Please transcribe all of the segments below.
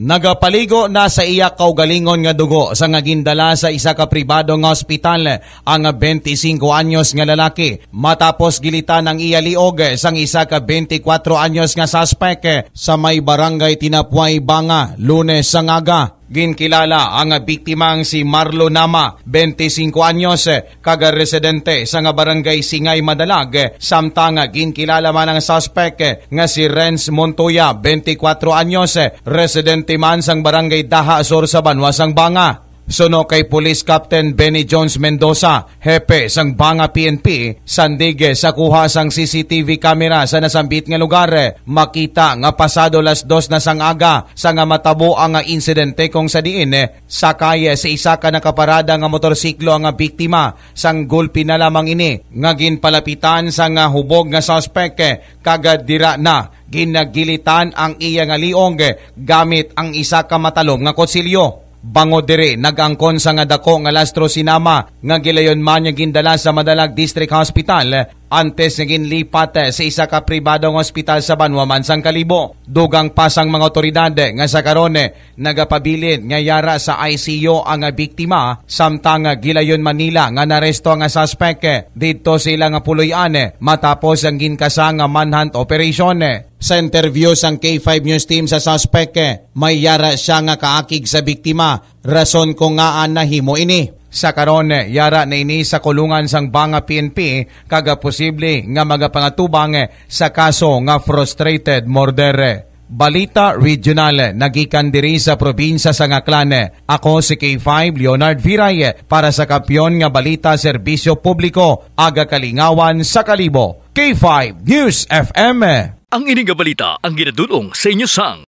Nagapaligo na sa iya kaugalingon nga dugo sa nga gindala sa isa ka pribado nga ospital ang 25 anyos nga lalaki matapos gilitan ang iya liog sang isa ka 24 anyos nga suspect sa may barangay Tinapuay, Banga, Lunes sa ngaga. Ginkilala ang biktimang si Marlo Nama, 25 anyos, kaga residente sa nga barangay Singay, Madalag, samtang ginkilala man ang suspect nga si Renz Montoya, 24 anyos, residente man sang barangay Daha Sur sa Banwasang Banga. Suno kay Police Captain Benny Jones Mendoza, hepe sang Banga PNP, sandig sa kuha sang CCTV camera sa nasambit nga lugar, makita nga pasado las 2 na sang aga sa nga matabo ang insidente kung sa diin sakay sa isa ka nakaparada nga motorsiklo ang biktima sang gulpi na lamang ini nga ginpalapitan sang hubog nga suspect kagad dira na ginagilitan ang iya nga liong gamit ang isa ka matalom nga kutsilyo. Bango dire nagangkon sa nga dako nga lastro sinama nga gilayon man nga gindala sa Madalag District Hospital antes nga ginlipat sa isa ka pribadong ospital sa Banwa sang Kalibo. Dugang pasang mga otoridad nga sa karon nagapabilin nga yara sa ICU ang biktima samtang gilayon Manila nga naresto nga suspect didto sila nga puloy-an matapos ang ginkasa nga manhunt operation. Sa interview sang K5 News Team sa suspect, may yara siya nga kaakig sa biktima. Rason ko nga nahimo ini. Sa karon, yara na ini sa kulungan sang Banga PNP kaga posible nga magapangatubang sa kaso nga frustrated murder. Balita Regional, nagikan diri sa probinsya sa Ngaklan. Ako si K5 Leonard Viray para sa Kampiyon nga Balita Serbisyo Publiko, Aga Kalingawan sa Kalibo. K5 News FM. Ang ining balita ang ginadulong sa inyo sang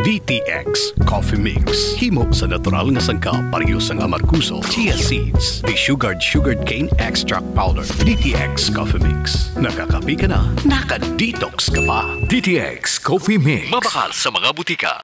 DTX Coffee Mix. Himo sa natural nga sangka pareho sang amarkuso, chia seeds, sugared cane extract powder. DTX Coffee Mix. Nakakapi ka na, naka-detox ka pa. DTX Coffee Mix. Mabakal sa mga butika.